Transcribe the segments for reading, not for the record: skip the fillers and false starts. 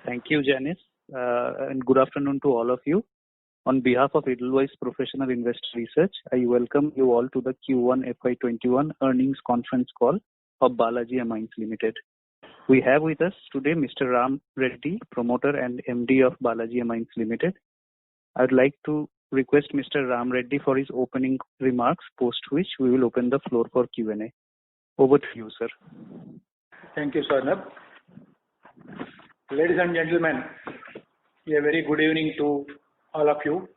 Thank you, Janice, and good afternoon to all of you. On behalf of Edelweiss Professional Investor Research, I welcome you all to the Q1 FY21 earnings conference call of Balaji Amines Limited. We have with us today Mr. Ram Reddy, promoter and MD of Balaji Amines Limited. I would like to request Mr. Ram Reddy for his opening remarks, post which we will open the floor for Q&A. Over to you, sir. Thank you, Sarnab. Ladies and gentlemen, a very good evening to all of you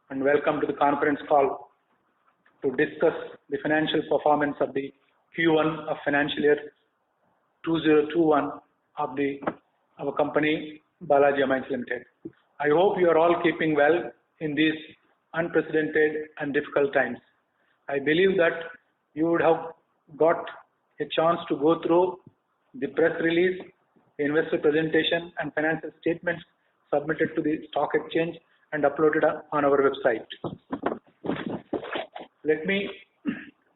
and welcome to the conference call to discuss the financial performance of the Q1 of financial year 2021 of our company Balaji Amines Limited. I hope you are all keeping well in these unprecedented and difficult times. I believe that you would have got a chance to go through the press release, investor presentation and financial statements submitted to the stock exchange and uploaded on our website. Let me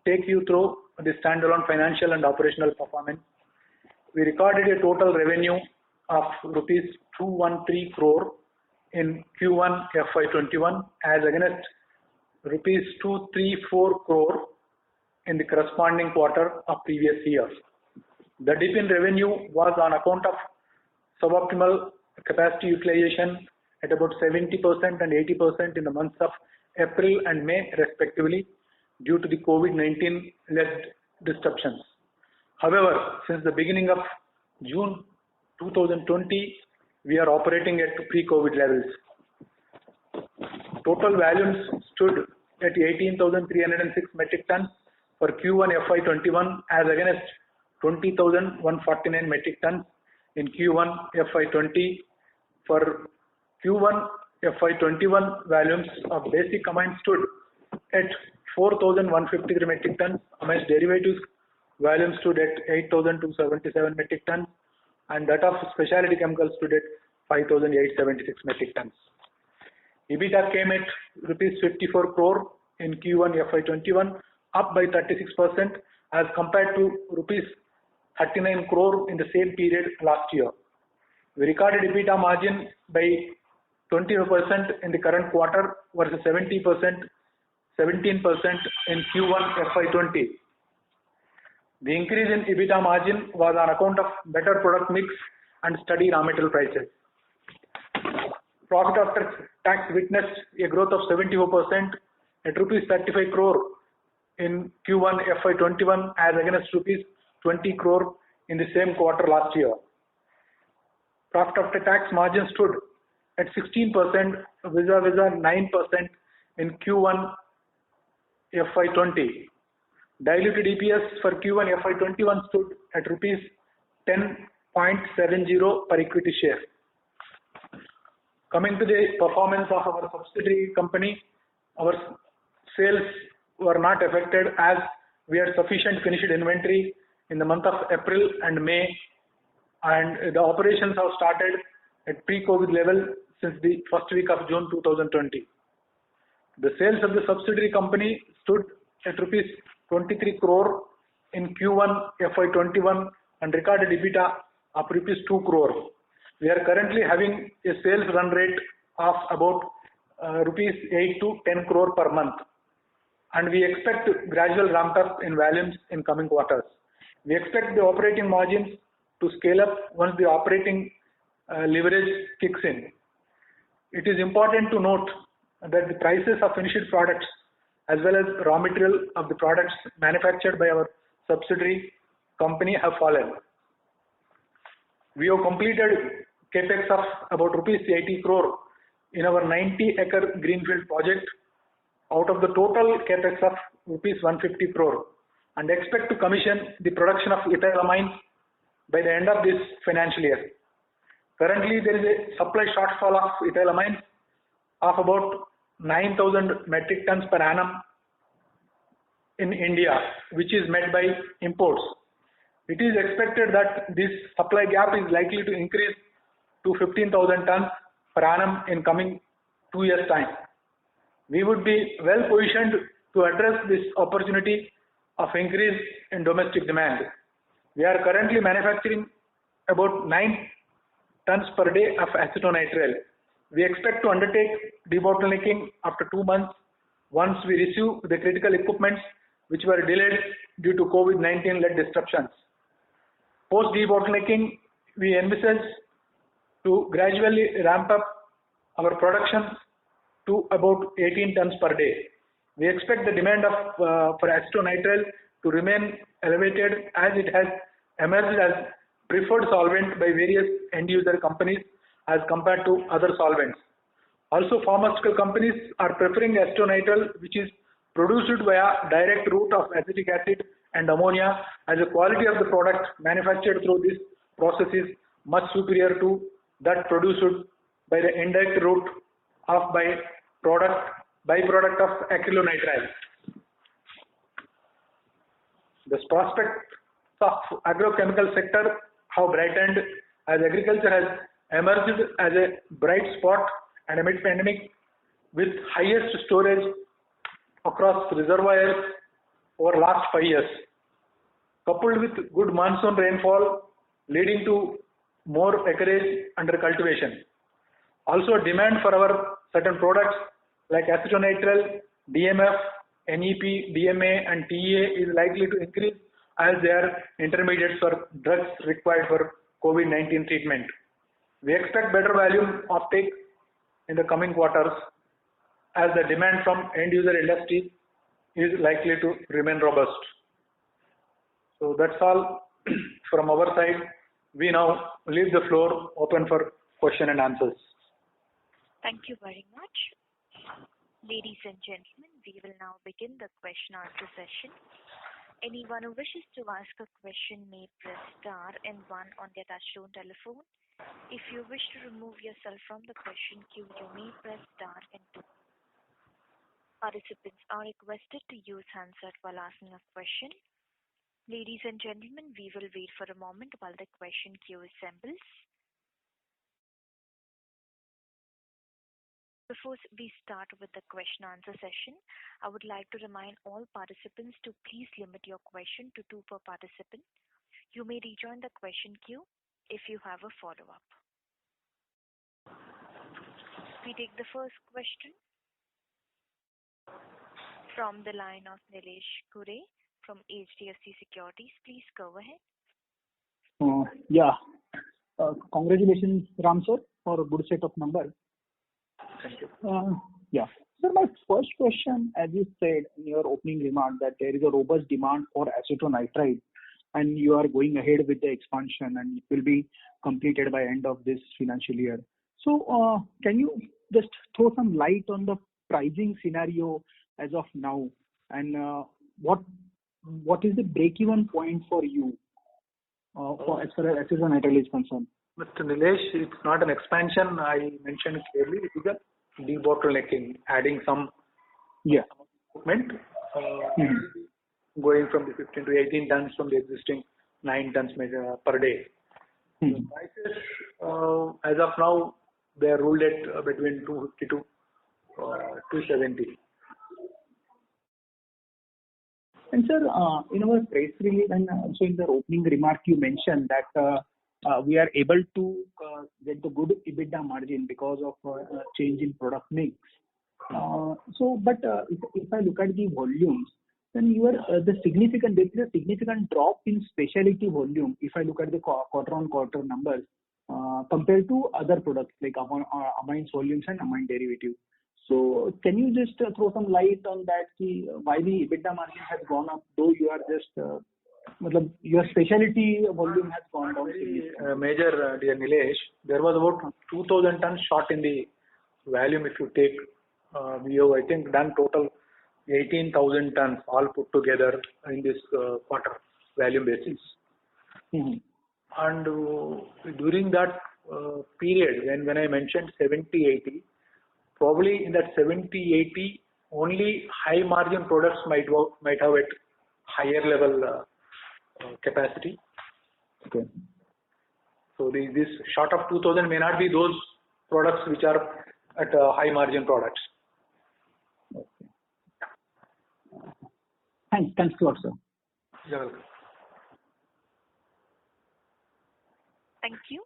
take you through the standalone financial and operational performance. We recorded a total revenue of rupees 213 crore in Q1 FY21 as against rupees 234 crore in the corresponding quarter of previous year. The dip in revenue was on account of suboptimal capacity utilization at about 70% and 80% in the months of April and May respectively due to the COVID-19 led disruptions. However, since the beginning of June 2020, we are operating at pre-COVID levels. Total volumes stood at 18,306 metric tons for Q1 FY21 as against 20,149 metric tons in Q1 FY20. For Q1 FY21, volumes of basic amines stood at 4,153 metric tons, amines derivatives volume stood at 8,277 metric tons, and that of specialty chemicals stood at 5,876 metric tons. EBITDA came at rupees 54 crore in Q1 FY21, up by 36% as compared to rupees 39 crore in the same period last year. We recorded EBITDA margin by 20% in the current quarter versus 17% in Q1 FY20. The increase in EBITDA margin was on account of better product mix and steady raw material prices. Profit after tax witnessed a growth of 74% at rupees 35 crore in Q1 FY21 as against rupees 20 crore in the same quarter last year. Profit after tax margin stood at 16% vis-a-vis 9% in Q1 FY20. Diluted EPS for Q1 FY21 stood at rupees 10.70 per equity share. Coming to the performance of our subsidiary company, our sales were not affected as we had sufficient finished inventory in the month of April and May, and the operations have started at pre-COVID level since the first week of June 2020. The sales of the subsidiary company stood at rupees 23 crore in Q1 FY21 and recorded EBITDA of rupees 2 crore. We are currently having a sales run rate of about rupees 8 to 10 crore per month, and we expect gradual ramp up in volumes in coming quarters. We expect the operating margins to scale up once the operating leverage kicks in. It is important to note that the prices of finished products as well as raw material of the products manufactured by our subsidiary company have fallen. We have completed capex of about rupees 80 crore in our 90-acre greenfield project out of the total capex of rupees 150 crore and expect to commission the production of ethylamines by the end of this financial year. Currently, there is a supply shortfall of ethylamines of about 9,000 metric tons per annum in India, which is met by imports. It is expected that this supply gap is likely to increase to 15,000 tons per annum in coming 2 years' time. We would be well positioned to address this opportunity of increase in domestic demand. We are currently manufacturing about 9 tons per day of acetonitrile. We expect to undertake debottlenecking after 2 months once we receive the critical equipments which were delayed due to COVID-19 led disruptions. Post debottlenecking, we envisage to gradually ramp up our production to about 18 tons per day. We expect the demand for acetonitrile to remain elevated as it has emerged as preferred solvent by various end user companies as compared to other solvents. Also, pharmaceutical companies are preferring acetonitrile, which is produced via direct route of acetic acid and ammonia, as the quality of the product manufactured through this process is much superior to that produced by the indirect route of byproduct of acrylonitrile. The prospects of agrochemical sector have brightened as agriculture has emerged as a bright spot and amid pandemic with highest storage across reservoirs over last 5 years, coupled with good monsoon rainfall leading to more acreage under cultivation. Also, demand for our certain products like acetonitrile, DMF, NEP, DMA and TEA is likely to increase as they are intermediates for drugs required for COVID-19 treatment. We expect better volume offtake in the coming quarters as the demand from end user industry is likely to remain robust. So that's all from our side. We now leave the floor open for question and answers. Thank you very much. Ladies and gentlemen, we will now begin the question answer session. Anyone who wishes to ask a question may press star and 1 on their touchtone telephone. If you wish to remove yourself from the question queue, you may press star and 2. Participants are requested to use handset while asking a question. Ladies and gentlemen, we will wait for a moment while the question queue assembles. Before we start with the question answer session, I would like to remind all participants to please limit your question to 2 per participant. You may rejoin the question queue if you have a follow-up. We take the first question from the line of Nilesh Kure from HDFC Securities. Please go ahead. Congratulations, Ram sir, for a good set of numbers. Thank you. So my first question, as you said in your opening remark, that there is a robust demand for acetonitrile and you are going ahead with the expansion and it will be completed by end of this financial year. So can you just throw some light on the pricing scenario as of now, and what is the break-even point for you for as far as acetonitrile is concerned? Mr. Nilesh, it's not an expansion. I mentioned clearly it is a debottlenecking, adding some equipment, going from the 15 to 18 tons from the existing 9 tons per day. The prices, as of now, they are ruled at between 250 to 270. And sir, in our press release and also in the opening remark, you mentioned that we are able to get the good EBITDA margin because of change in product mix. But if I look at the volumes, then there is a significant drop in specialty volume. If I look at the quarter-on-quarter numbers compared to other products like amines volumes and amine derivatives. So can you just throw some light on that? Why the EBITDA margin has gone up, though you are just your specialty volume has gone down? Major, dear Nilesh, there was about 2,000 tons short in the volume. If you take, we have I think done total 18,000 tons all put together in this quarter volume basis. And during that period, when I mentioned 70-80, probably in that 70-80, only high margin products might have at higher level capacity. Okay. So this short of 2,000 may not be those products which are at high margin products. Okay. Thanks a lot, sir. You're welcome. Thank you.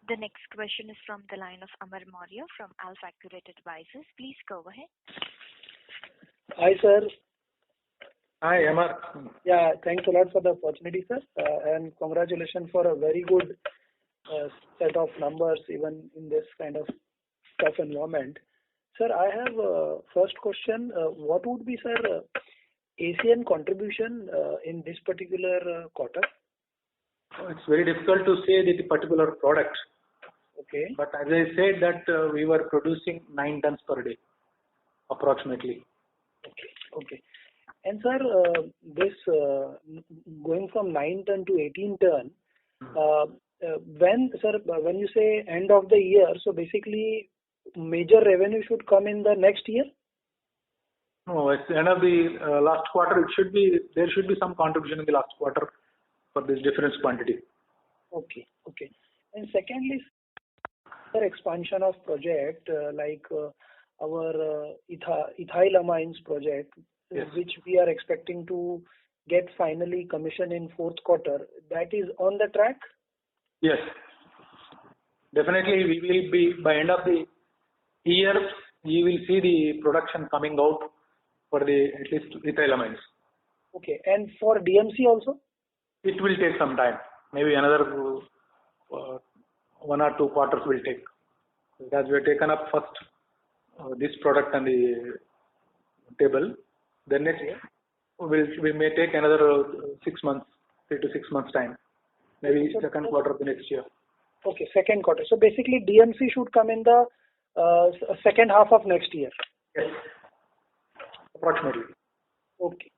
The next question is from the line of Amar Maurya from AlfAccurate Advisors. Please go ahead. Hi, sir. Hi, Amar. Yeah, thanks a lot for the opportunity, sir. And congratulations for a very good set of numbers, even in this kind of tough environment. Sir, I have a first question. What would be, sir, ASEAN contribution in this particular quarter? It's very difficult to say the particular product. Okay. But as I said that we were producing 9 tons per day, approximately. Okay. And sir, this going from 9 ton to 18 ton, when you say end of the year, so basically major revenue should come in the next year? No, at the end of the last quarter, there should be some contribution in the last quarter for this difference quantity. Okay. And secondly, sir, expansion of project like our ethylamines project, yes, which we are expecting to get finally commissioned in fourth quarter, that is on the track? Yes. Definitely, we will be, by end of the year, you will see the production coming out for the at least ethylamines. Okay. And for DMC also? It will take some time. Maybe another 1 or 2 quarters will take. As we have taken up first this product on the table, then next we may take another 6 months, 3 to 6 months time. Maybe second quarter of the next year. Okay, second quarter. So basically DMC should come in the second half of next year. Yes. Approximately. Okay.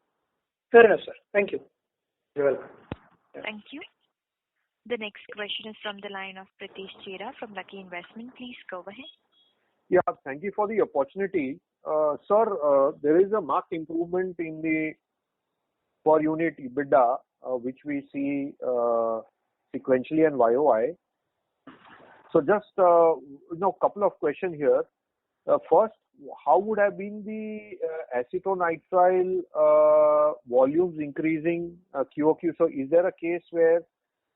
Fair enough, sir. Thank you. You're welcome. Thank you. The next question is from the line of Pritesh Chheda from Lucky Investment. Please go ahead. Yeah, thank you for the opportunity. Sir, there is a marked improvement in the per unit EBITDA, which we see sequentially and YOY. So just couple of questions here. First, how would have been the acetonitrile volumes increasing QOQ? So is there a case where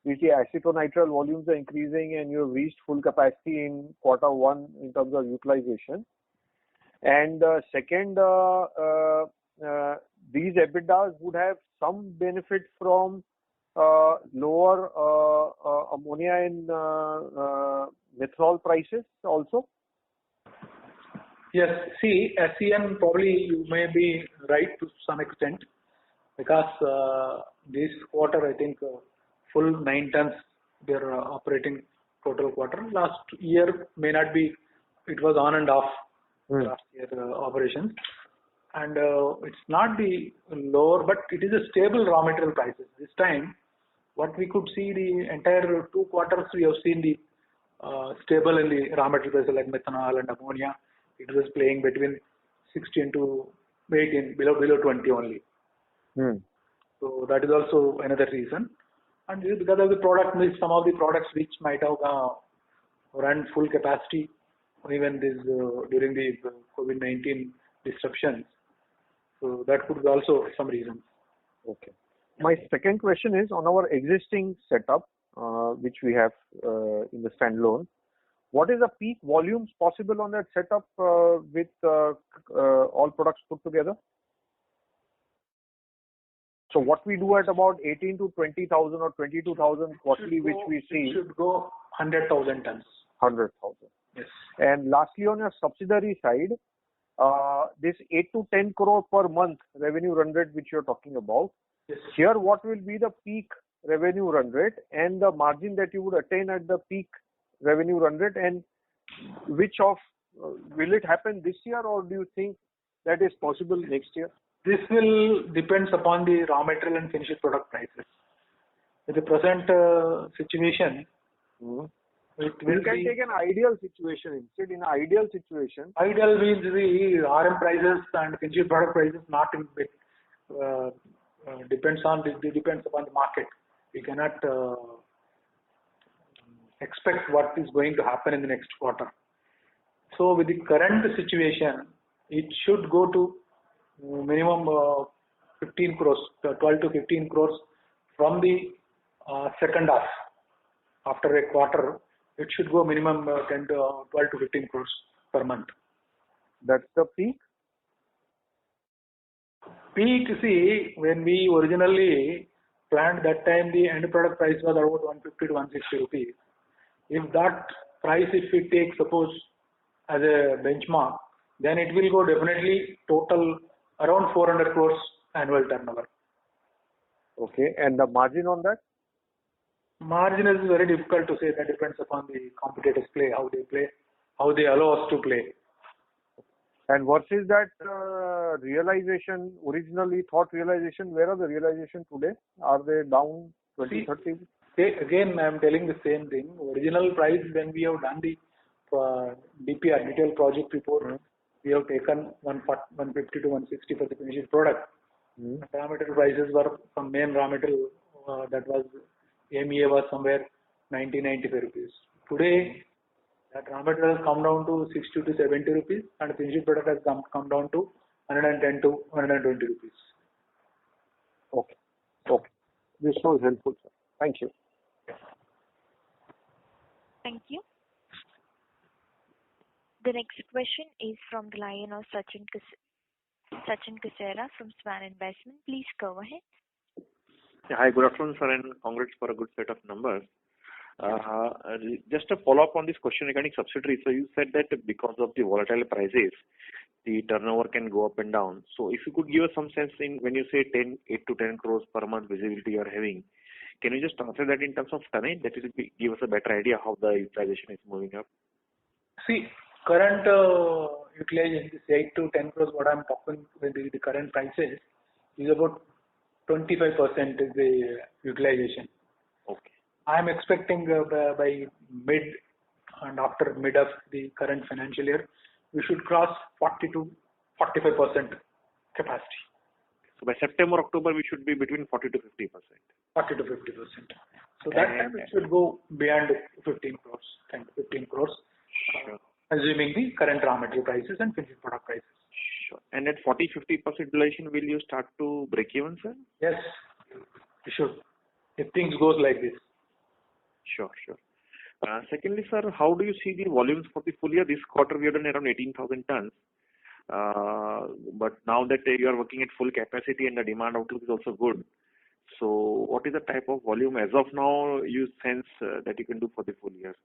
we see acetonitrile volumes are increasing and you have reached full capacity in quarter one in terms of utilization? And second, these EBITDAs would have some benefit from lower ammonia and methanol prices also? Yes. See, ASEAN probably you may be right to some extent because this quarter I think full 9 tons they are operating total quarter. Last year may not be, it was on and off last year operations. And it's not the lower, but it is a stable raw material prices. This time, what we could see the entire 2 quarters we have seen the stable in the raw material prices like methanol and ammonia. It was playing between 16 to 18, below 20 only. So that is also another reason. And because of the product mix, some of the products which might have run full capacity, even this during the COVID-19 disruptions. So that could be also some reason. Okay. My second question is on our existing setup, which we have in the standalone. What is the peak volumes possible on that setup with all products put together? So what we do at about 18 to 20,000 or 22,000 quarterly, which we see. It should go 100,000 tons. 100,000. Yes. And lastly, on your subsidiary side, this 8 to 10 crore per month revenue run rate which you're talking about. Yes. Here, what will be the peak revenue run rate and the margin that you would attain at the peak revenue run rate, and which of will it happen this year, or do you think that is possible next year? This will depends upon the raw material and finished product prices. With the present situation, it will you can take an ideal situation instead. In an ideal situation, ideal means the RM prices and finished product prices not in bit, depends upon the market. We cannot expect what is going to happen in the next quarter. So with the current situation, it should go to minimum 15 crores, 12 to 15 crores from the second half. After a quarter, it should go minimum 10 to 12 to 15 crores per month. That's the peak? Peak, see, when we originally planned that time, the end product price was about 150 to 160 rupees. If that price, if we take suppose as a benchmark, then it will go definitely total around 400 crores annual turnover. Okay. And the margin on that? Margin is very difficult to say. That depends upon the competitors' play, how they allow us to play. And versus that realization, originally thought realization, where are the realization today? Are they down 20, 30? Again, I am telling the same thing. Original price when we have done the DPR, detailed project report, we have taken 150 to 160 for the finished product. Raw material prices were some main raw material that was MEA was somewhere 90-95 rupees. Today, that raw material has come down to 60 to 70 rupees and finished product has come down to 110 to 120 rupees. Okay. Okay. This was helpful, sir. Thank you. Thank you. The next question is from the line of Sachin Kasera from Swan Investment. Please go ahead. Yeah, hi, good afternoon, sir, and congrats for a good set of numbers. Just a follow-up on this question regarding subsidiaries. So you said that because of the volatile prices, the turnover can go up and down. So if you could give us some sense in when you say 8 to 10 crores per month visibility you are having, can you just answer that in terms of tonnage? That will give us a better idea how the utilization is moving up. See, current utilization, this 8 to 10 crores, what I am talking with the current prices is about 25% is the utilization. Okay. I am expecting by mid and after mid of the current financial year, we should cross 40 to 45% capacity. So by September, October, we should be between 40 to 50%. 40 to 50%. So that time it should go beyond 15 crores, 10 to 15 crores, Sure. Assuming the current raw material prices and finished product prices. Sure. And at 40-50% utilization, will you start to break even, sir? Yes, we should. If things goes like this. Sure. Secondly, sir, how do you see the volumes for the full year? This quarter we have done around 18,000 tons. But now that you are working at full capacity and the demand outlook is also good. So what is the type of volume as of now you sense that you can do for the full year?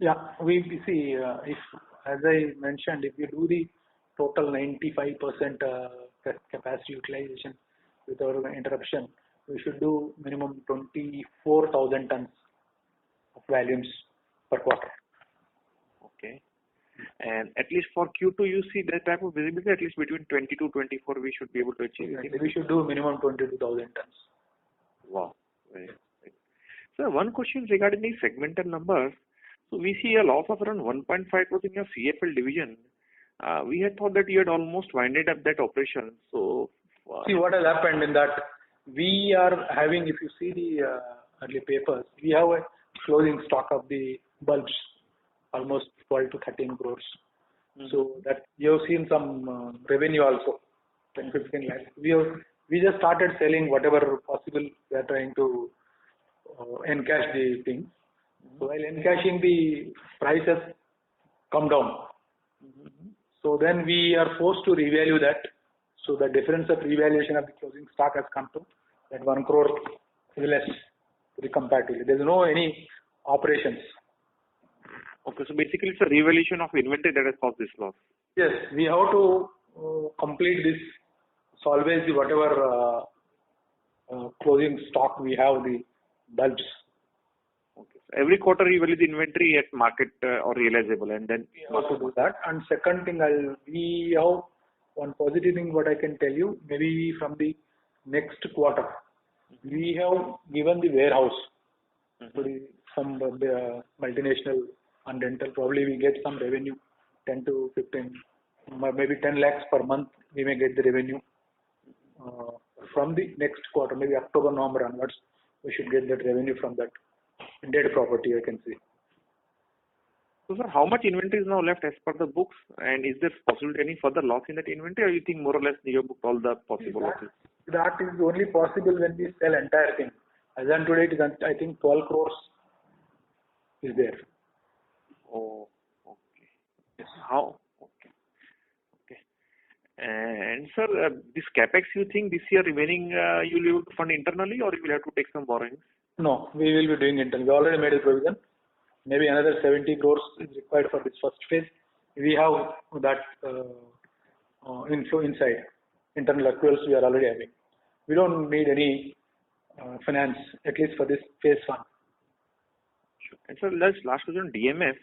Yeah, we see, if, as I mentioned, if we do the total 95% capacity utilization without interruption, we should do minimum 24,000 tons of volumes per quarter. Okay. And at least for Q2, you see that type of visibility, at least between 20 to 24, we should be able to achieve it. We should do minimum 22,000 tons. Wow. Very good. So one question regarding the segmental numbers. So we see a loss of around 1.5 crores in your CFL division. We had thought that you had almost winded up that operation. So see what has happened in that we are having, if you see the early papers, we have a closing stock of the bulbs, almost 12 to 13 crores. So that you have seen some revenue also, 10-15 lakhs. We just started selling whatever possible. We are trying to encash the things. So while encashing, the prices come down. So then we are forced to revalue that. So the difference of revaluation of the closing stock has come to that 1 crore less to the comparatively. There is no any operations. okay, so basically it's a revaluation of inventory that has caused this loss. Yes, we have to complete this, salvage the whatever closing stock we have, the bulbs. Okay. So every quarter you value the inventory at market or realizable, and then We have to do that. And second thing, we have one positive thing what I can tell you, maybe from the next quarter, we have given the warehouse to some multinational and rental. Probably we get some revenue, 10 to 15, maybe 10 lakhs per month. We may get the revenue from the next quarter, maybe October, November onwards. We should get that revenue from that dead property, I can say. So sir, how much inventory is now left as per the books, and is there possibility any further loss in that inventory, or you think more or less you have booked all the possible losses? That is only possible when we sell entire thing. As on today, it is, I think 12 crores is there. Oh, okay. Yes. How? Okay. Okay. And sir, this capex, you think this year remaining you will be able to fund internally, or you will have to take some borrowings? No, we will be doing internally. We already made a provision. Maybe another 70 crores is required for this first phase. We have that inflow inside. Internal accruals we are already having. We don't need any finance, at least for this phase one. Sure. And sir, last question on DMF.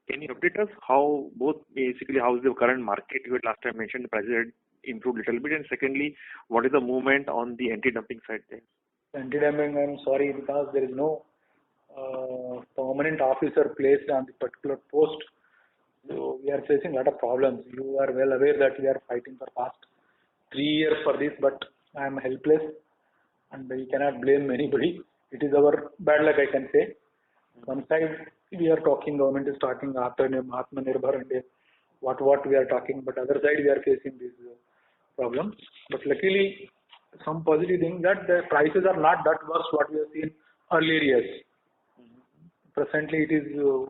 Can you update us how basically how is the current market? You had last time mentioned the prices had improved a little bit, and secondly, what is the movement on the anti-dumping side there? Anti-dumping, I'm sorry, because there is no permanent officer placed on the particular post. So we are facing a lot of problems. You are well aware that we are fighting for past 3 years for this, but I am helpless and we cannot blame anybody. It is our bad luck, I can say. One side we are talking, government is talking Atmanirbhar and what we are talking, but other side we are facing this problem. But luckily, some positive thing that the prices are not that worse what we have seen earlier years. Presently it is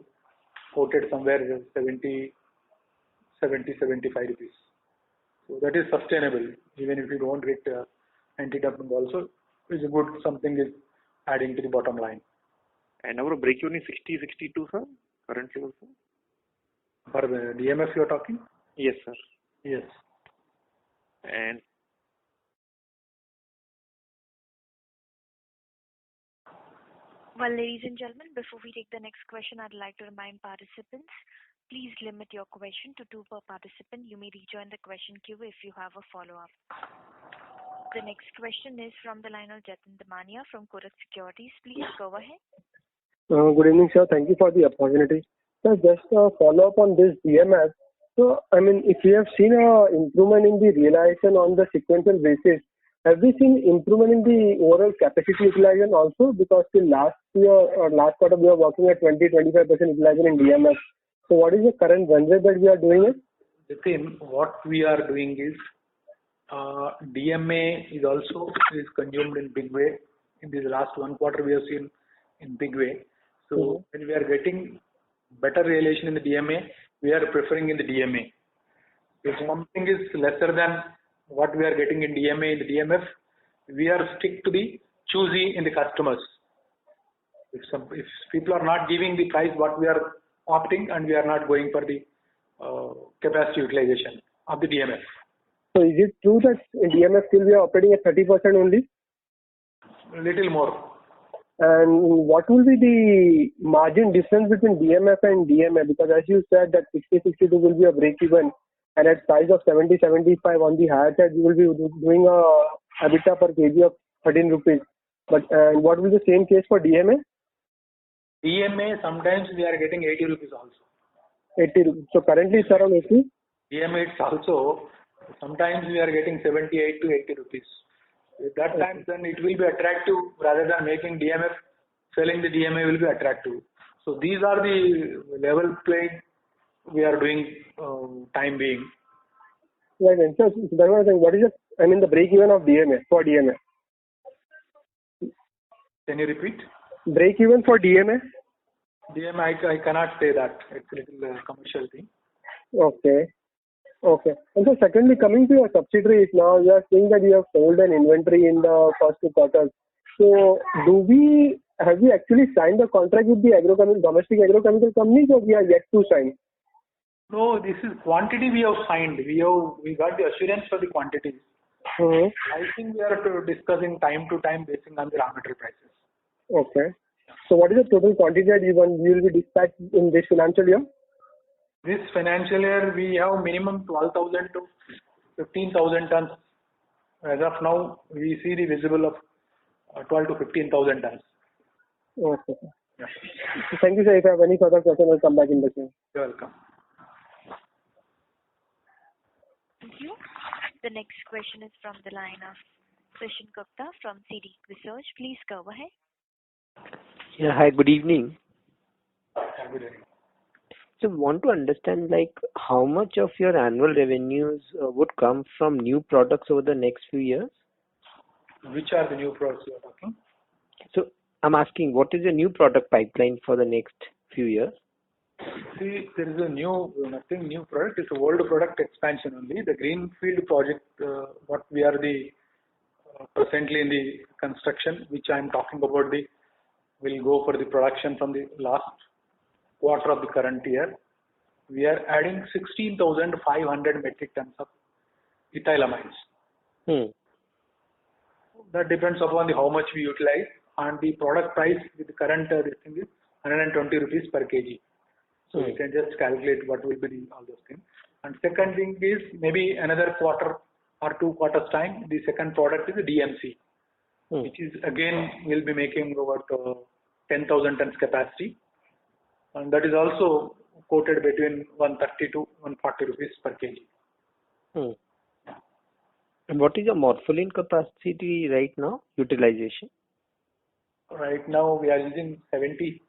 quoted somewhere 70, 75 rupees. So that is sustainable. Even if you don't get anti-dumping also, is a good something is adding to the bottom line. And our break-even is 60, 62, sir, currently also? For the DMF you are talking? Yes, sir. Yes. And well, ladies and gentlemen, before we take the next question, I'd like to remind participants, please limit your question to 2 per participant. You may rejoin the question queue if you have a follow-up. The next question is from the line of Jatin Damania from Kotak Securities. Please go ahead. Good evening, sir. Thank you for the opportunity. Sir, just a follow-up on this DMF. So, I mean, if we have seen an improvement in the realization on the sequential basis, have we seen improvement in the overall capacity utilization also? Because till last year or last quarter, we were working at 20-25% utilization in DMF. So, what is the current run rate that we are doing it? The thing, what we are doing is, DMA is also consumed in big way. In this last 1 quarter, we have seen in big way. So when we are getting better realization in the DMA, we are preferring in the DMA. If something is lesser than what we are getting in DMA in the DMF, we are stick to the choosy in the customers. If people are not giving the price what we are opting, and we are not going for the capacity utilization of the DMF. So is it true that in DMF still we are operating at 30% only? A little more. And what will be the margin difference between DMF and DMA? Because as you said that 60-62 will be a break even, and at price of 70-75 on the higher side, you will be doing a EBITDA per kg of 13 rupees. But what will be the same case for DMA? DMA sometimes we are getting 80 rupees also. 80 rupees. So currently it's around 80? DMA it's also, sometimes we are getting 78 to 80 rupees. At that time, then it will be attractive rather than making DMF, selling the DMA will be attractive. So these are the level playing we are doing time being. Right, and so that was what is the break even of DMA for DMA? Can you repeat? Break even for DMA? DMA I cannot say that. It's a little commercial thing. Okay. Okay. And so secondly, coming to your subsidiaries now, you are saying that you have sold an inventory in the first 2 quarters. So have we actually signed a contract with the domestic agrochemical companies, or we are yet to sign? No, this is quantity we have signed. We got the assurance for the quantities. Mm-hmm. I think we are discussing time to time based on the raw material prices. Okay. So what is the total quantity that you will be dispatched in this financial year? This financial year, we have minimum 12,000 to 15,000 tons. As of now, we see the visible of 12 to 15,000 tons. Okay. Yeah. Thank you, sir. If I have any further questions, I'll come back in the queue. You're welcome. Thank you. The next question is from the line of Krishan Gupta from CD Research. Please go ahead. Yeah, hi, good evening. Yeah, good evening. So want to understand how much of your annual revenues would come from new products over the next few years? Which are the new products you are talking? So I'm asking, what is your new product pipeline for the next few years? See, there is nothing new product. It's a old product expansion only. The greenfield project, what we are presently in the construction, which I am talking about, will go for the production from the last quarter of the current year. We are adding 16,500 metric tons of ethylamines. That depends upon how much we utilize, and the product price with the current this thing is 120 rupees per kg. So you can just calculate what will be all those things. And second thing is maybe another quarter or 2 quarters time, the second product is the DMC, which is again will be making about 10,000 tons capacity, and that is also quoted between 130 to 140 rupees per kg. And what is your morpholine capacity right now, utilization? Right now we are using 75%.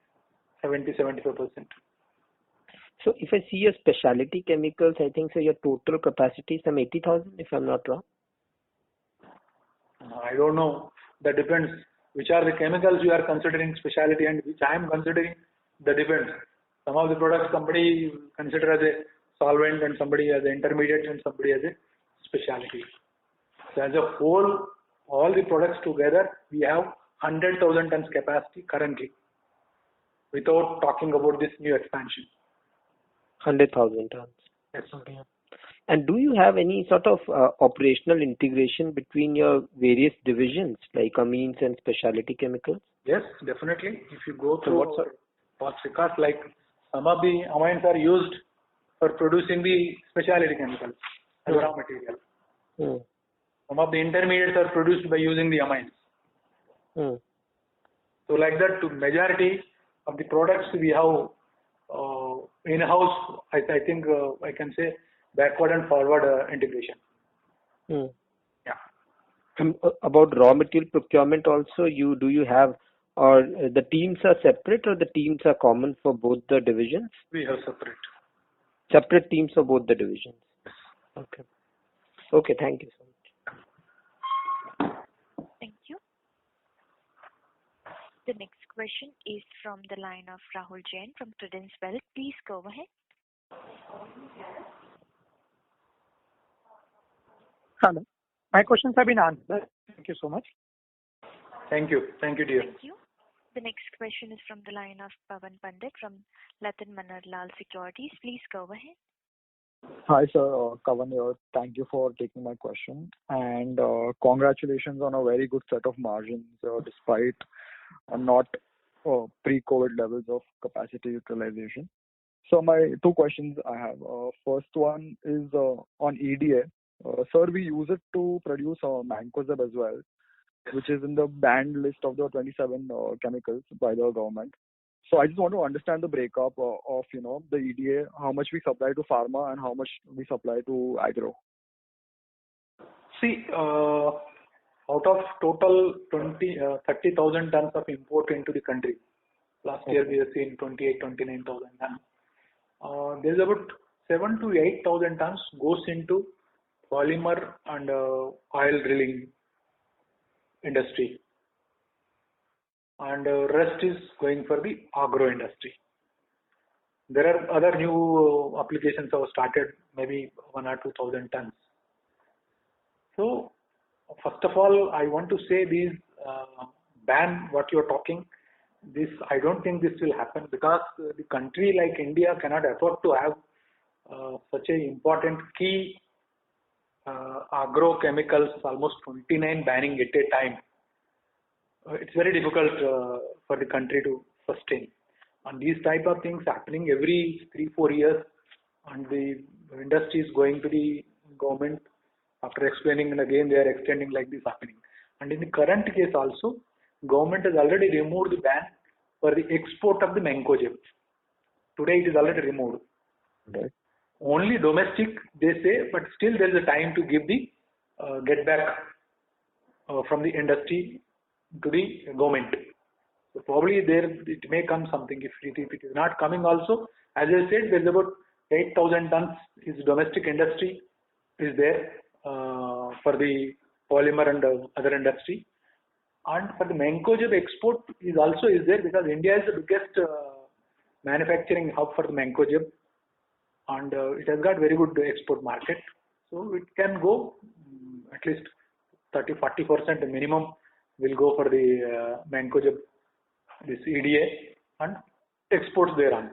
So if I see your specialty chemicals, I think so your total capacity is some 80,000 if I'm not wrong. I don't know. That depends. Which are the chemicals you are considering specialty and which I am considering, that depends. Some of the products somebody consider as a solvent and somebody as an intermediate and somebody as a specialty. So as a whole, all the products together, we have 100,000 tons capacity currently, without talking about this new expansion. 100,000 tons. Yes. Okay. And do you have any sort of operational integration between your various divisions like amines and specialty chemicals? Yes, definitely. If you go through Vikas, like some of the amines are used for producing the specialty chemicals as raw material. Some of the intermediates are produced by using the amines. So like that, to majority of the products we have in-house, I think I can say backward and forward integration. Yeah. About raw material procurement also, do you have, or the teams are separate or the teams are common for both the divisions? We have separate. Separate teams for both the divisions. Okay. Okay, thank you so much. Thank you. The next question is from the line of Rahul Jain from Prudence Wealth. Please go ahead. Hello. My questions have been answered. Thank you so much. Thank you. Thank you, dear. Thank you. The next question is from the line of Pawan Pandit from Latin Manarlal Securities. Please go ahead. Hi, sir. Kavan here. Thank you for taking my question. And congratulations on a very good set of margins despite not pre-COVID levels of capacity utilization. So my 2 questions I have. First one is on EDA. Sir, we use it to produce mancozeb as well, which is in the banned list of the 27 chemicals by the government. So I just want to understand the breakup of the EDA, how much we supply to pharma and how much we supply to agro. See, out of total 30,000 tons of import into the country, last year we have seen 29,000 tons. There's about 7,000 to 8,000 tons goes into polymer and oil drilling industry, and rest is going for the agro industry. There are other new applications that have started, maybe 1,000 or 2,000 tons. So first of all, I want to say these ban what you are talking, this I don't think this will happen, because the country like India cannot afford to have such a important key agrochemicals, almost 29 banning at a time. It's very difficult for the country to sustain. And these type of things happening every 3-4 years, and the industry is going to the government after explaining, and again they are extending, like this happening. And in the current case also, government has already removed the ban for the export of the mancozeb. Today it is already removed. Right. Only domestic they say, but still there is a time to give the get back from the industry to the government. So probably there it may come something. If it is not coming also, as I said, there is about 8,000 tons is domestic industry is there for the polymer and other industry. And for the mancozeb export is also there, because India is the biggest manufacturing hub for the Mancozeb, and it has got very good export market. So it can go at least 30-40% minimum will go for the Mancozeb, this EDA, and exports thereon.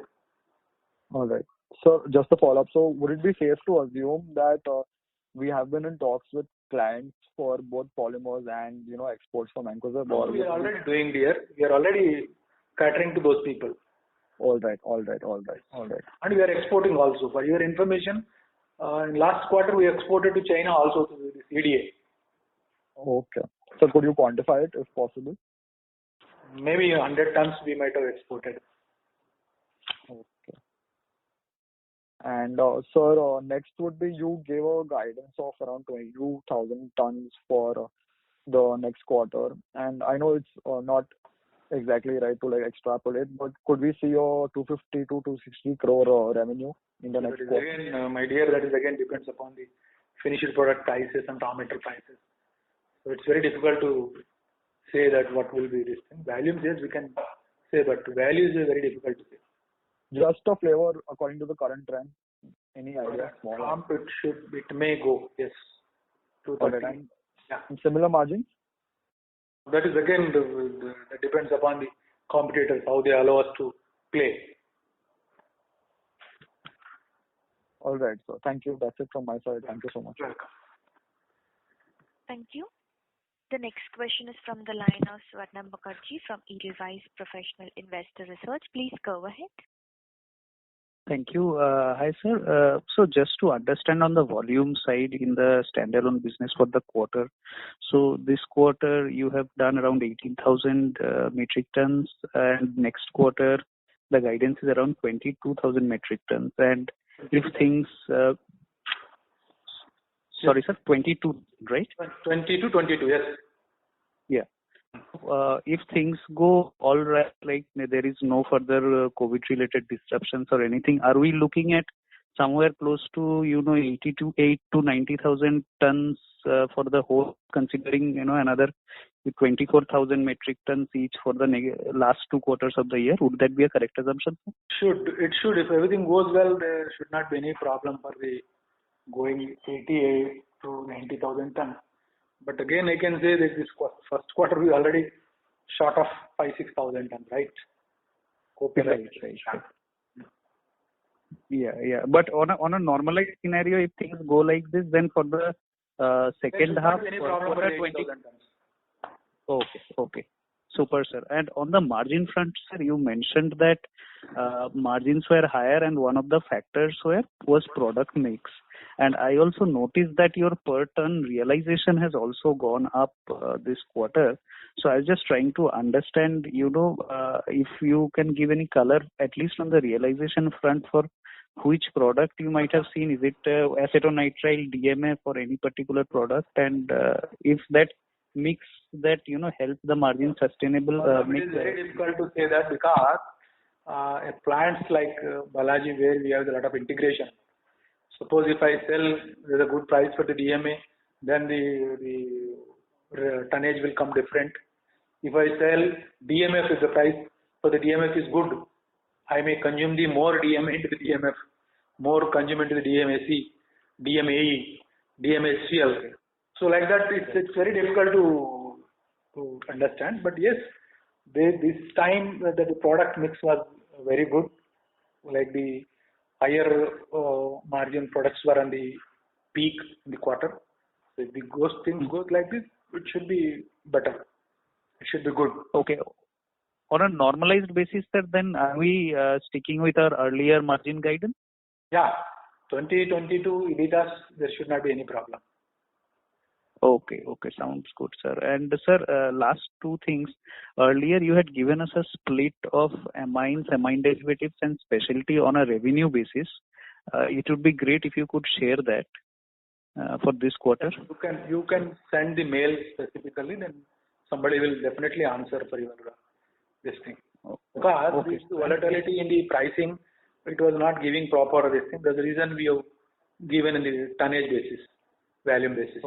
All right. So just a follow-up. So would it be safe to assume that we have been in talks with clients for both polymers and exports from Mancozeb? No, we are already doing there. We are already catering to those people. All right. And we are exporting also. For your information, in last quarter we exported to China also to this EDA. Okay. So could you quantify it if possible? Maybe 100 tons we might have exported. Okay. And sir, next would be you gave a guidance of around 22,000 tons for the next quarter, and I know it's not exactly right to extrapolate, but could we see a 250 to 260 crore revenue in the next quarter? Again, my dear, that is again depends upon the finished product prices and raw material prices. So it's very difficult to say that what will be this thing. Volumes, yes, we can say, but values is very difficult to say. Just a flavor according to the current trend. Any idea? It may go, yes. 230. Yeah. Similar margins? That is again, that depends upon the competitors, how they allow us to play. All right, so thank you. That's it from my side. Thank you so much. Welcome. Thank you. The next question is from the line of Swarnabha Mukherjee from Edelweiss Professional Investor Research. Please go ahead. Thank you. Hi, sir. So just to understand on the volume side in the standalone business for the quarter. So this quarter you have done around 18,000 metric tons, and next quarter the guidance is around 22,000 metric tons. And if things, sorry sir, 22, right? 20 to 22, yes. Yeah. If things go all right, like there is no further COVID-related disruptions or anything, are we looking at somewhere close to 8 to 90,000 tons for the whole, considering another 24,000 metric tons each for the last 2 quarters of the year? Would that be a correct assumption? It should. If everything goes well, there should not be any problem for the going 88 to 90,000 tons. But again, I can say that this first quarter we already short of 5,000-6,000 tons, right? Right. Yeah. But on a normalized scenario, if things go like this, then for the second half, any problem for 20,000 tons. Okay. Super, sir. And on the margin front, sir, you mentioned that margins were higher, and one of the factors was product mix. And I also noticed that your per ton realization has also gone up this quarter. So I was just trying to understand, if you can give any color, at least on the realization front, for which product you might have seen. Is it acetonitrile, DMF, or any particular product? And if that mix that help the margin sustainable. It is very difficult to say that because at plants like Balaji, where we have a lot of integration. Suppose if I sell with a good price for the DMA, then the tonnage will come different. If I sell DMF, if the price for the DMF is good, I may consume the more DMA into the DMF, more consume into the DMAC, DMAE, DMACL. So like that, it's very difficult to understand. But yes, this time the product mix was very good. Like the higher margin products were on the peak in the quarter. So if things goes like this, it should be better. It should be good. Okay. On a normalized basis, sir, then are we sticking with our earlier margin guidance? Yeah. 2022 EBITDAs, there should not be any problem. Okay. Sounds good, sir. And sir, last 2 things. Earlier, you had given us a split of amines, amine derivatives, and specialty on a revenue basis. It would be great if you could share that for this quarter. You can send the mail specifically, then somebody will definitely answer for your this thing. Because this volatility in the pricing, it was not giving proper this thing. That's the reason we have given in the tonnage basis, volume basis.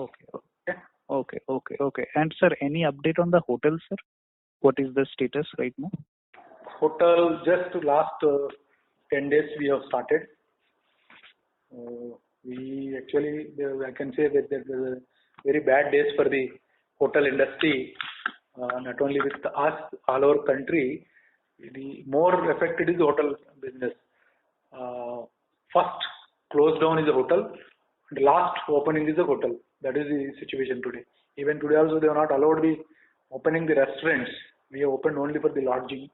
Okay. And sir, any update on the hotel, sir? What is the status right now? Hotel, just last 10 days we have started. We actually, I can say that there is very bad days for the hotel industry, not only with us, all over country. The more affected is the hotel business. First closed down is the hotel, the last opening is the hotel. That is the situation today. Even today also they are not allowed the opening the restaurants. We have opened only for the lodging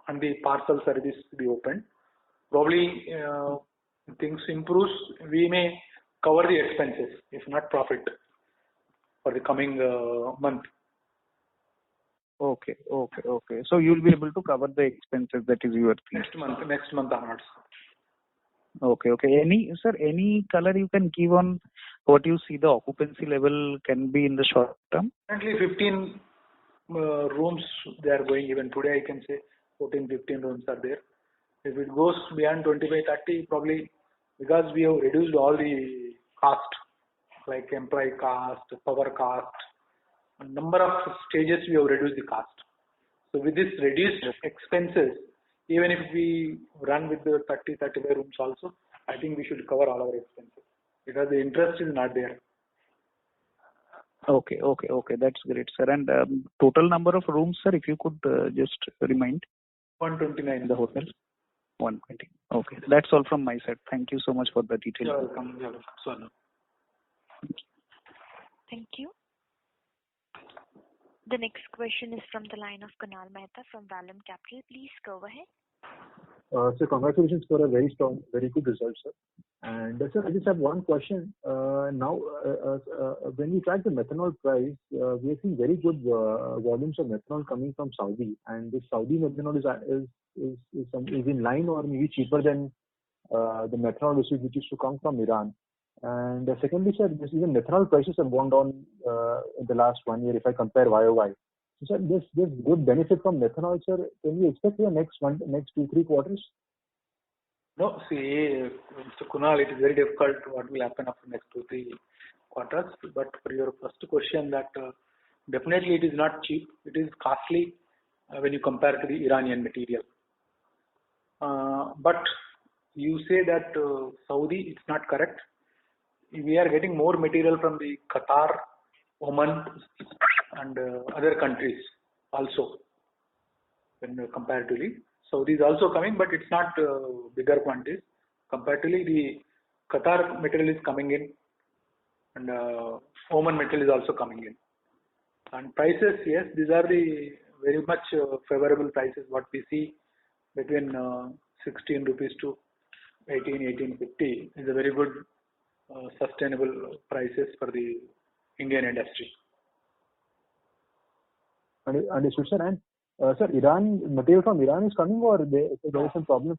and the parcel service to be opened. Probably things improves, we may cover the expenses, if not profit, for the coming month. Okay. So you'll be able to cover the expenses, that is your thing. Next month onwards. Okay. Any color you can give on what you see the occupancy level can be in the short term? Currently 15 rooms they are going. Even today I can say 14-15 rooms are there. If it goes beyond 25-30, probably because we have reduced all the cost, like employee cost, power cost, a number of stages we have reduced the cost. So with this reduced expenses, even if we run with the 30-35 rooms also, I think we should cover all our expenses because the interest is not there. Okay. That's great, sir. And total number of rooms, sir, if you could just remind. 129 in the hotel. 120. Okay. That's all from my side. Thank you so much for the detail. You're welcome. Sonu. Thank you. The next question is from the line of Kunal Mehta from Vallum Capital. Please go ahead. So congratulations for a very good result, sir. And sir, I just have one question. Now, when we track the methanol price, we are seeing very good volumes of methanol coming from Saudi, and this Saudi methanol is in line or maybe cheaper than the methanol which used to come from Iran. And secondly, sir, even methanol prices have gone down in the last 1 year if I compare YOY. So, sir, this good benefit from methanol, sir, can we expect in the next 2-3 quarters? No, see, Mr. Kunal, it is very difficult what will happen after next 2-3 quarters. But for your first question, that definitely it is not cheap. It is costly when you compare to the Iranian material. But you say that Saudi, it's not correct. We are getting more material from the Qatar, Oman, and other countries also when comparatively. Saudi is also coming, but it's not bigger quantities. Comparatively, the Qatar material is coming in, and Oman material is also coming in. And prices, yes, these are the very much favorable prices. What we see between 16 rupees to 18.50 is a very good sustainable prices for the Indian industry. Understood, sir. And sir, material from Iran is coming, or there is some problem?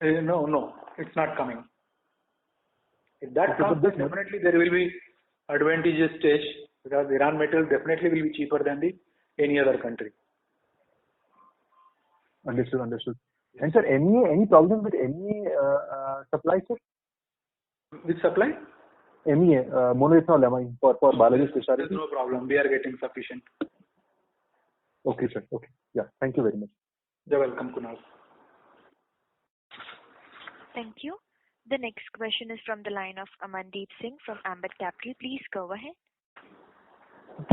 No, it's not coming. If that comes, then definitely there will be advantageous stage because Iran material definitely will be cheaper than any other country. Understood. And sir, any problem with any supply, sir? With supply? MEA, monoethanol amine for Balaji Specialty. There's no problem. We are getting sufficient. Okay, sir. Okay. Yeah. Thank you very much. You're welcome, Kunal. Thank you. The next question is from the line of Amandeep Singh from Ambit Capital. Please go ahead.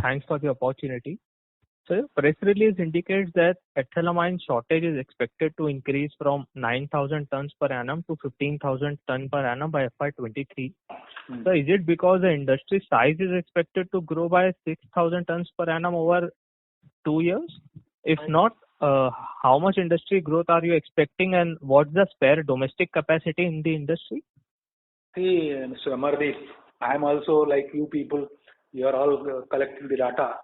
Thanks for the opportunity. So, press release indicates that ethylamine shortage is expected to increase from 9,000 tons per annum to 15,000 tons per annum by FY23. So, is it because the industry size is expected to grow by 6,000 tons per annum over 2 years? If not, how much industry growth are you expecting, and what's the spare domestic capacity in the industry? See, Mr. Amardeep, I am also like you people. You are all collecting the data.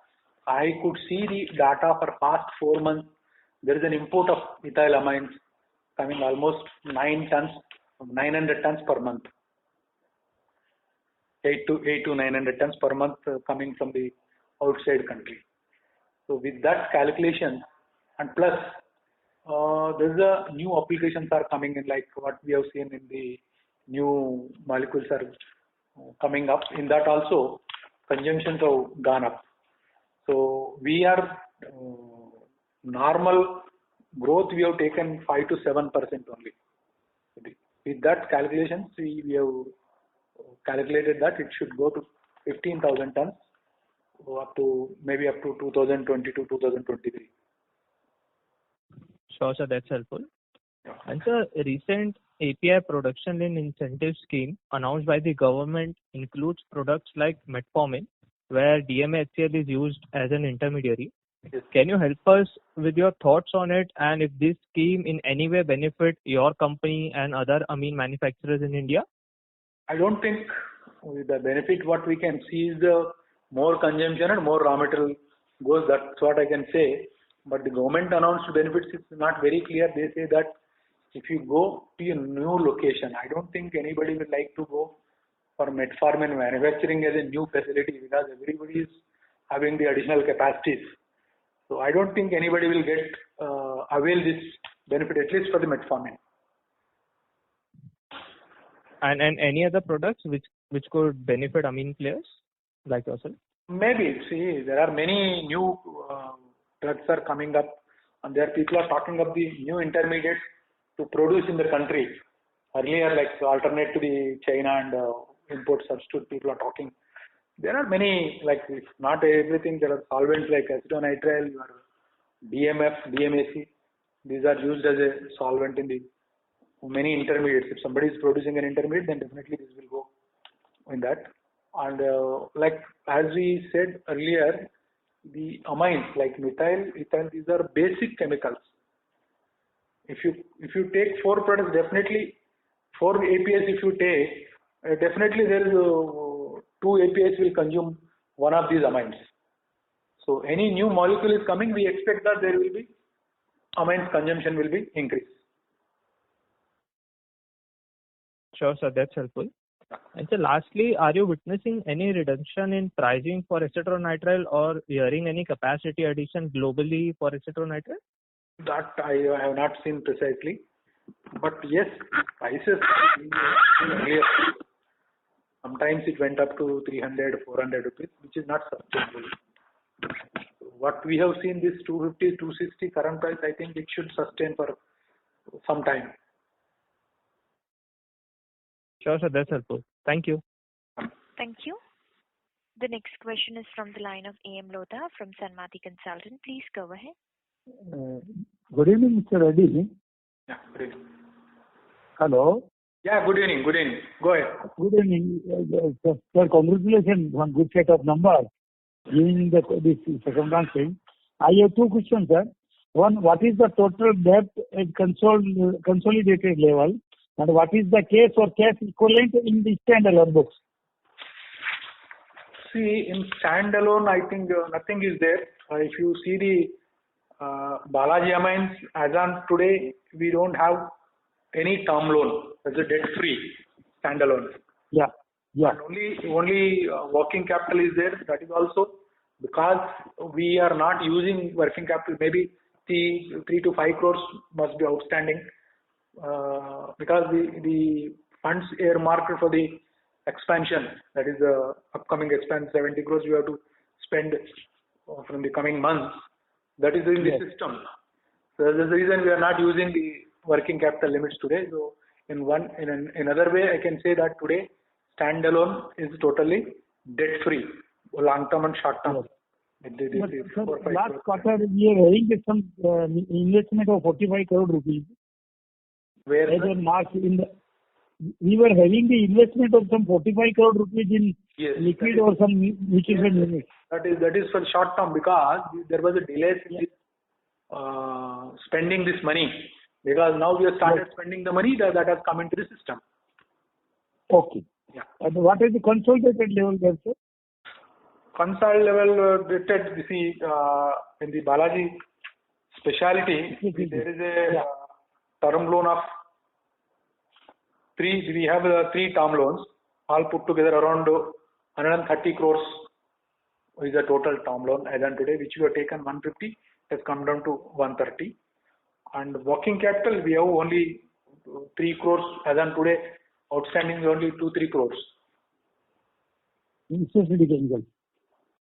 I could see the data for past 4 months. There is an import of ethylamines coming almost 900 tons per month. 800 to 900 tons per month coming from the outside country. So with that calculation, and plus there's a new applications are coming in, like what we have seen in the new molecules are coming up. In that also, consumptions have gone up. So we are normal growth we have taken 5 to 7% only. With that calculations, we have calculated that it should go to 15,000 tons up to 2022, 2023. Sure, sir, that's helpful. And sir, a recent API production linked incentive scheme announced by the government includes products like metformin, where DMHCl is used as an intermediary. Yes. Can you help us with your thoughts on it, and if this scheme in any way benefit your company and other amine manufacturers in India? I don't think the benefit what we can see is the more consumption and more raw material goes. That's what I can say. But the government announced benefits is not very clear. They say that if you go to a new location, I don't think anybody would like to go for metformin manufacturing as a new facility because everybody is having the additional capacities. So I don't think anybody will get avail this benefit, at least for the metformin. And any other products which could benefit amine players like yourself? Maybe. See, there are many new drugs are coming up, and there people are talking of the new intermediates to produce in the country. Earlier, like alternate to the China and import substitute, people are talking. There are many, like if not everything, there are solvents like acetonitrile, DMF, DMAC. These are used as a solvent in the many intermediates. If somebody is producing an intermediate, then definitely this will go in that. And like as we said earlier, the amines like methyl, ethyl, these are basic chemicals. If you take 4 products, definitely 4 APIs if you take, definitely there is 2 APIs will consume one of these amines. So any new molecule is coming, we expect that there will be amines consumption will be increased. Sure, sir, that's helpful. And so lastly, are you witnessing any reduction in pricing for acetonitrile or hearing any capacity addition globally for acetonitrile? That I have not seen precisely. But yes, prices earlier. Sometimes it went up to 300, 400 rupees, which is not sustainable. What we have seen this 250, 260 current price, I think it should sustain for some time. Sure, sir, that's helpful. Thank you. Thank you. The next question is from the line of A.M. Lodha from Sanmati Consultant. Please go ahead. Good evening, Mr. Reddy. Yeah, good evening. Hello. Yeah, good evening. Good evening. Go ahead. Good evening. Sir, congratulations on good set of numbers during this circumstances. I have 2 questions, sir. One, what is the total debt at consolidated level? And what is the cash or cash equivalent in the standalone books? See, in standalone, I think nothing is there. If you see the Balaji Amines, as on today, we don't have any term loan. It's a debt-free standalone. Yeah. And only working capital is there. That is also because we are not using working capital. Maybe 3 to 5 crores must be outstanding. Because the funds earmarked for the expansion, that is the upcoming expansion, 70 crores we have to spend from the coming months. That is in the system. So that's the reason we are not using the working capital limits today. So in another way, I can say that today standalone is totally debt free, long term and short term. Last quarter we are having some investment of 45 crore rupees. Where we were having the investment of some 45 crore rupees in liquid or some mutual fund units. That is for short term because there was a delay in spending this money. Because now we have started spending the money that has come into the system. Okay. Yeah. And what is the consolidated level there, sir? Consolidated level dated, you see, in the Balaji specialty, there is a term loan of 3. We have 3 term loans, all put together around 130 crores is the total term loan as on today, which we have taken 150, has come down to 130. And working capital, we have only 3 crores as on today, outstanding only 2-3 crores. In specialty chemicals?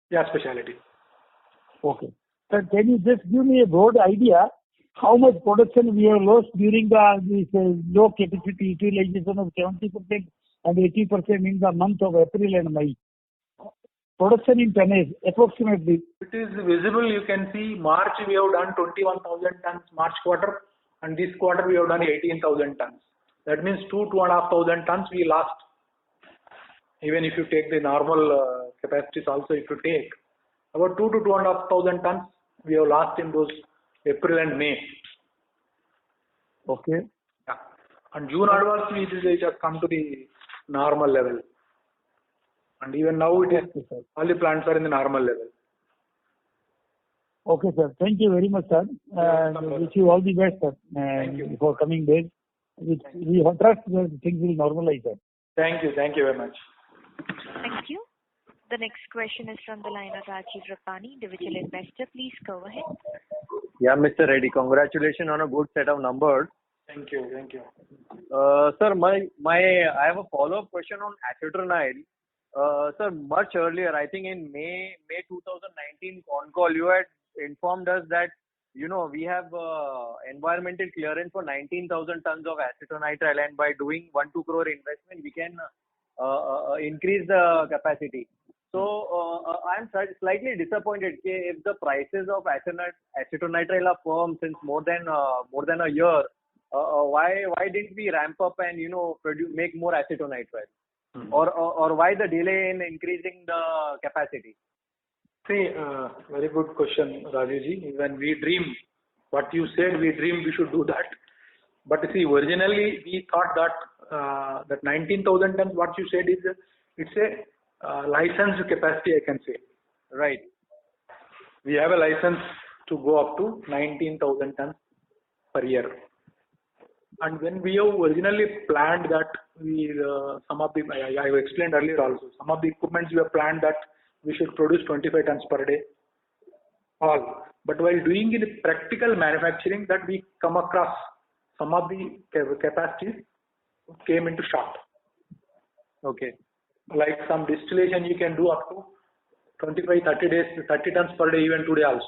Yeah, specialty. Okay. Sir, can you just give me a broad idea how much production we have lost during this low capacity utilization of 70% and 80% in the month of April and May. Production in tonnage, approximately. It is visible. You can see March we have done 21,000 tons March quarter, and this quarter we have done 18,000 tons. That means 2,500 tons we lost. Even if you take the normal capacities also, if you take about 2 to 2,500 tons we have lost in those April and May. Okay. Yeah. And June onwards it has come to the normal level. And even now it is, all the plants are in the normal level. Okay, sir. Thank you very much, sir. And wish you all the best, sir. And Thank you. For coming days. We have trust that things will normalize, sir. Thank you. Thank you very much. Thank you. The next question is from the line of Rajiv Rapani, individual investor. Please go ahead. Yeah, Mr. Reddy, congratulations on a good set of numbers. Thank you. Thank you. Sir, I have a follow-up question on acetonide. Sir, much earlier, I think in May 2019 con call, you had informed us that we have environmental clearance for 19,000 tons of acetonitrile, and by doing 1-2 crore investment, we can increase the capacity. So I am slightly disappointed if the prices of acetonitrile are firm since more than a year. Why didn't we ramp up and make more acetonitrile? Or why the delay in increasing the capacity? See, very good question, Rajivji. When we dream, what you said, we dream we should do that. But see, originally we thought that that 19,000 tons, what you said is it's a licensed capacity, I can say. Right. We have a license to go up to 19,000 tons per year. And when we have originally planned that I have explained earlier also, some of the equipments we have planned that we should produce 25 tons per day. All. But while doing in practical manufacturing, that we come across some of the capacities came into short. Okay. Like some distillation you can do up to 25-30 days, 30 tons per day even today also.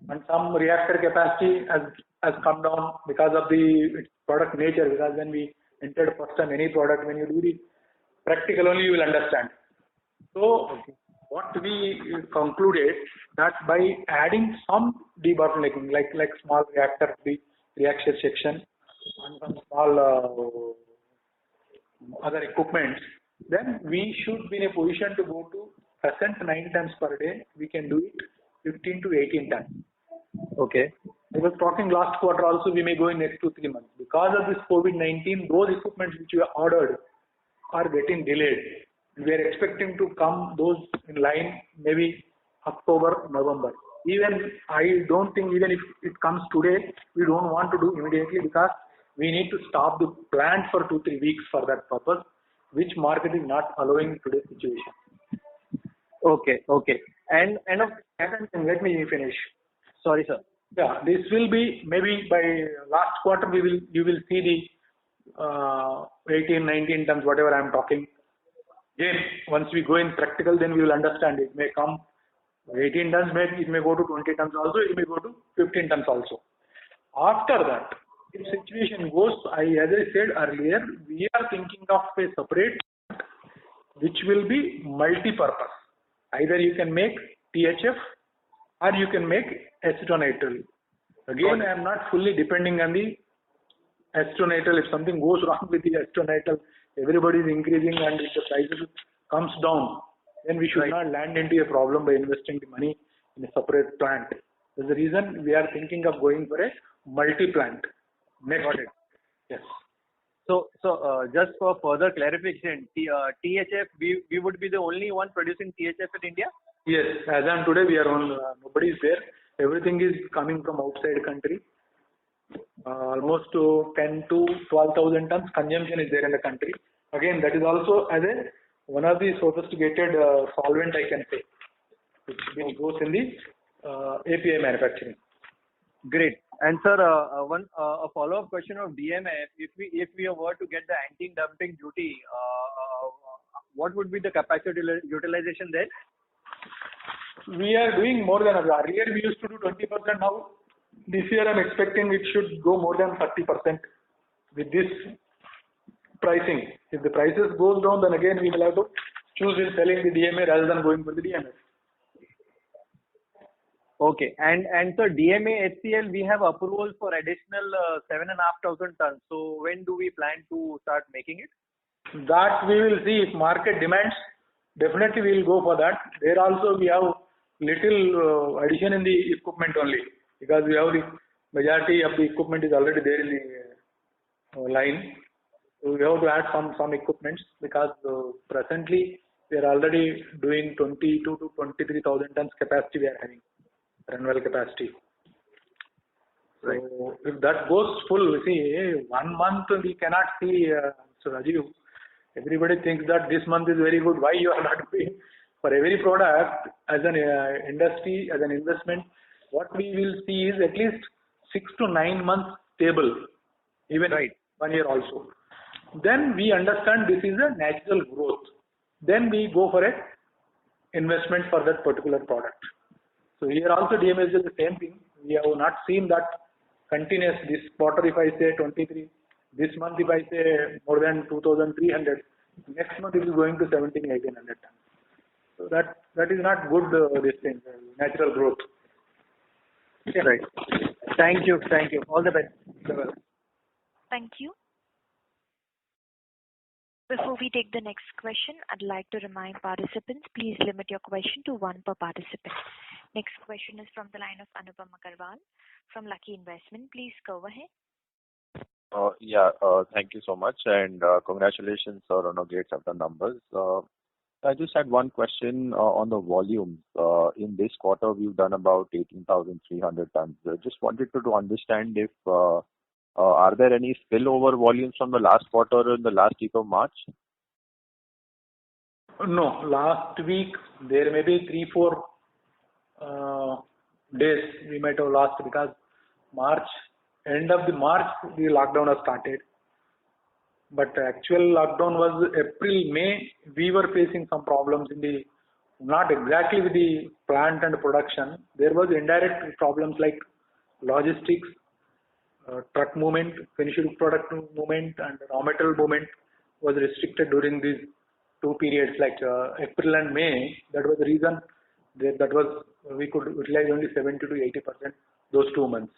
And some reactor capacity has come down because of its product nature, because when we entered first time any product, when you do the practical only you will understand. So what we concluded that by adding some debottlenecking like small reactor, the reaction section and some small other equipment, then we should be in a position to go to present 9 tons per day. We can do it 15 to 18 tons. Okay. I was talking last quarter also, we may go in next 2-3 months. Because of this COVID-19, those equipments which we ordered are getting delayed. We are expecting to come those in line maybe October, November. Even I don't think even if it comes today, we don't want to do immediately because we need to stop the plant for 2-3 weeks for that purpose, which market is not allowing today's situation. Okay. And let me finish. Sorry, sir. Yeah, this will be maybe by last quarter you will see the 18, 19 tons, whatever I am talking. Again, once we go in practical, then we will understand. It may come 18 tons, it may go to 20 tons also, it may go to 15 tons also. After that, if situation goes, as I said earlier, we are thinking of a separate which will be multi-purpose. Either you can make THF or you can make acetonitrile. Again, I am not fully depending on the acetonitrile. If something goes wrong with the acetonitrile, everybody is increasing and if the prices comes down, then we should not land into a problem by investing the money in a separate plant. That's the reason we are thinking of going for a multi-plant. Next. Got it. Yes. So just for further clarification, THF, we would be the only one producing THF in India? Yes, as on today we are on, nobody is there. Everything is coming from outside country. Almost 10 to 12,000 tons consumption is there in the country. Again, that is also as one of the sophisticated solvent I can say, which goes in the API manufacturing. Great. And sir, a follow-up question of DMF. If we were to get the anti-dumping duty, what would be the capacity utilization there? We are doing more than earlier. We used to do 20%. Now this year I'm expecting it should go more than 30% with this pricing. If the prices goes down, then again we will have to choose in selling the DMA rather than going for the DMS. Okay. And so DMA HCl, we have approval for additional 7,500 tons. So when do we plan to start making it? That we will see. If market demands, definitely we will go for that. There also we have little addition in the equipment only, because we have the majority of the equipment is already there in the line. So we have to add some equipments, because presently we are already doing 22 to 23,000 tons capacity we are having, annual capacity. Right. So if that goes full, see, 1 month we cannot see, so Rajiv, everybody thinks that this month is very good. Why you are not doing? For every product, as an industry, as an investment, what we will see is at least 6 to 9 months stable, even 1 year also. Then we understand this is a natural growth. Then we go for a investment for that particular product. So here also DMS is the same thing. We have not seen that continuous. This quarter if I say 23, this month if I say more than 2,300, next month it is going to 1,700-1,800 tons. So that is not good, this thing, natural growth. Okay. Right. Thank you. All the best. Thank you. Before we take the next question, I'd like to remind participants, please limit your question to one per participant. Next question is from the line of Anupam Agarwal from Lucky Investment. Please go ahead. Thank you so much, and congratulations, sir, on a great set of numbers. I just had one question on the volumes. In this quarter, we've done about 18,300 tons. Just wanted to understand if are there any spillover volumes from the last quarter in the last week of March? No, last week there may be 3-4 days we might have lost, because end of the March the lockdown has started. But actual lockdown was April, May. We were facing some problems not exactly with the plant and production. There was indirect problems like logistics, truck movement, finished product movement, and raw material movement was restricted during these 2 periods, like April and May. That was the reason we could utilize only 70 to 80% those 2 months.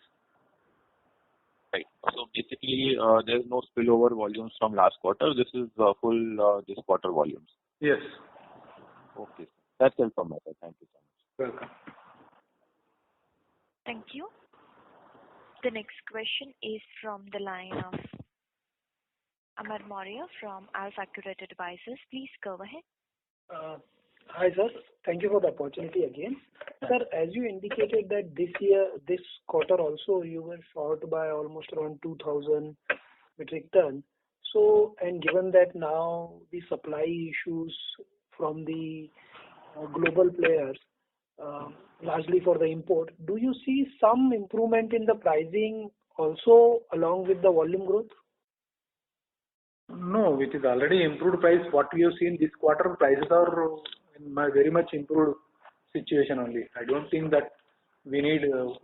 Right. So basically, there's no spillover volumes from last quarter. This is full this quarter volumes. Yes. Okay. That's it from my side. Thank you so much. Welcome. Thank you. The next question is from the line of Amar Maurya from AlfAccurate Advisors. Please go ahead. Hi, sir. Thank you for the opportunity again. Sir, as you indicated that this quarter also, you were short by almost around 2,000 metric ton. So, and given that now the supply issues from the global players, largely for the import, do you see some improvement in the pricing also along with the volume growth? No, it is already improved price. What we have seen this quarter, prices are in very much improved situation only. I don't think that we need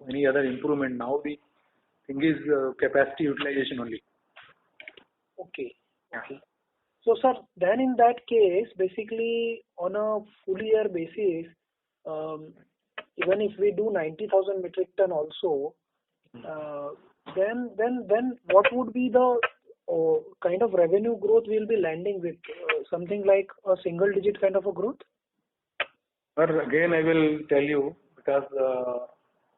any other improvement. Now the thing is capacity utilization only. Okay. So, sir, then in that case, basically on a full year basis, even if we do 90,000 metric ton also, then what would be the kind of revenue growth we'll be landing with? Something like a single digit kind of a growth? But again, I will tell you, because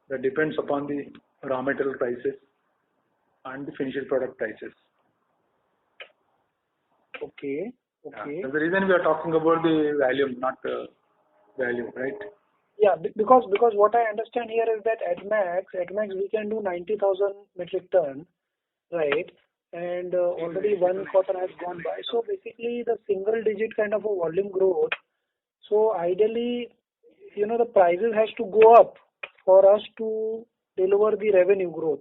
that depends upon the raw material prices and the finished product prices. Okay. That's the reason we are talking about the volume, not value, right? Yeah, because what I understand here is that at max we can do 90,000 metric ton, right? And already 1 quarter has gone by. So basically the single digit kind of a volume growth. So ideally, the prices has to go up for us to deliver the revenue growth.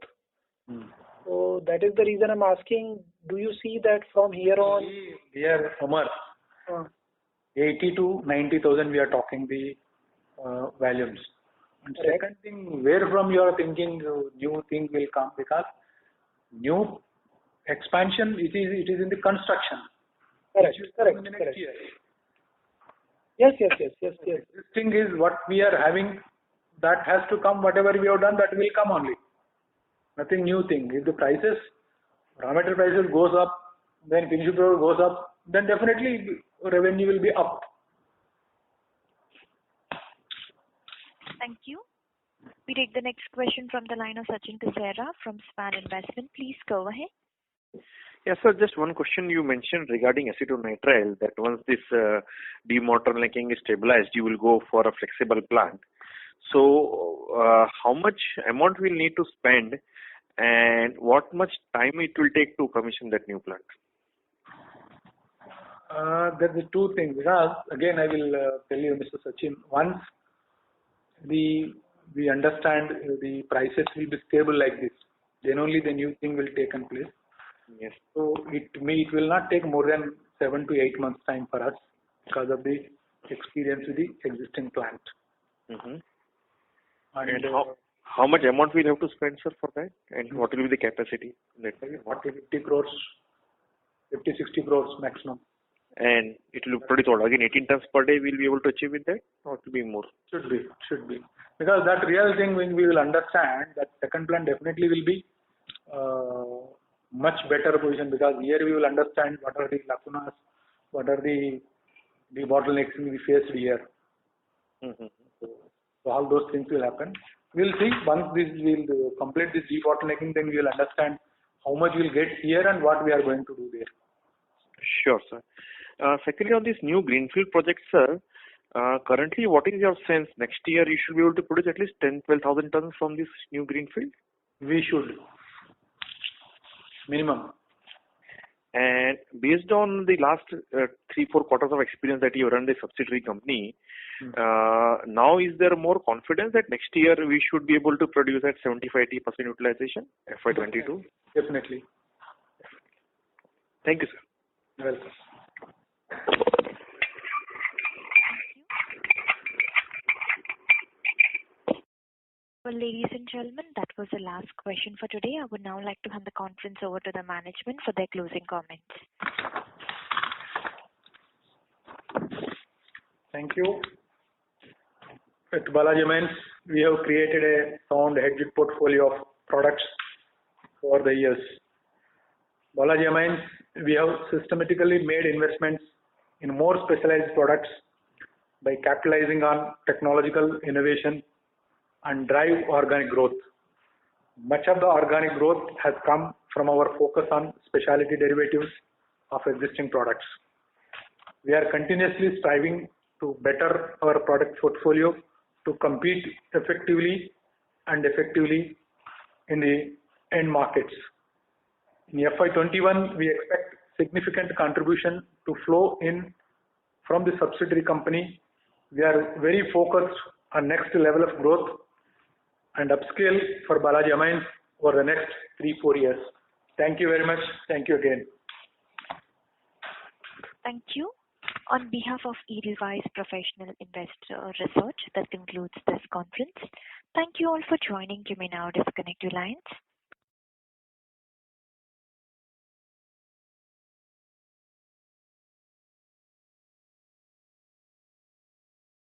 So that is the reason I'm asking, do you see that from here on? Here, Omar, 80 to 90,000 we are talking the volumes. And second thing, where from you are thinking new thing will come, because new expansion it is in the construction. Correct. In the next year. Yes. This thing is what we are having, that has to come. Whatever we have done, that will come only. Nothing new thing. If the prices, raw material prices goes up, then finished product goes up, then definitely revenue will be up. Thank you. We take the next question from the line of Sachin Kasera from Span Investment. Please go ahead. Yes, sir. Just one question you mentioned regarding acetonitrile, that once this debottlenecking is stabilized, you will go for a flexible plant. So, how much amount we'll need to spend, and what much time it will take to commission that new plant? There are two things. Because again, I will tell you, Mr. Sachin. Once we understand the prices will be stable like this, then only the new thing will take place. Yes. So it will not take more than 7 to 8 months time for us because of the experience with the existing plant. Mm-hmm. And how much amount we'll have to spend, sir, for that? And what will be the capacity? 50 crores, 50-60 crores maximum. And it will produce what? Again, 18 tons per day we'll be able to achieve with that? Or it will be more? Should be. Because that real thing, when we will understand, that second plant definitely will be much better position, because here we will understand what are the lacunas, what are the bottlenecks we faced here. Mm-hmm. So all those things will happen. We'll see. Once we'll complete this debottlenecking, then we will understand how much we'll get here and what we are going to do there. Sure, sir. Secondly, on this new greenfield project, sir, currently what is your sense? Next year you should be able to produce at least 10,000-12,000 tons from this new greenfield? We should. Minimum. And based on the last 3-4 quarters of experience that you run the subsidiary company, now is there more confidence that next year we should be able to produce at 75-80% utilization, FY22? Definitely. Thank you, sir. You're welcome. Well, ladies and gentlemen, that was the last question for today. I would now like to hand the conference over to the management for their closing comments. Thank you. At Balaji Amines, we have created a sound hedged portfolio of products over the years. Balaji Amines, we have systematically made investments in more specialized products by capitalizing on technological innovation and drive organic growth. Much of the organic growth has come from our focus on specialty derivatives of existing products. We are continuously striving to better our product portfolio to compete effectively in the end markets. In FY21, we expect significant contribution to flow in from the subsidiary company. We are very focused on next level of growth and upscale for Balaji Amines over the next 3-4 years. Thank you very much. Thank you again. Thank you. On behalf of Edelweiss Professional Investor Research, that concludes this conference. Thank you all for joining. You may now disconnect your lines.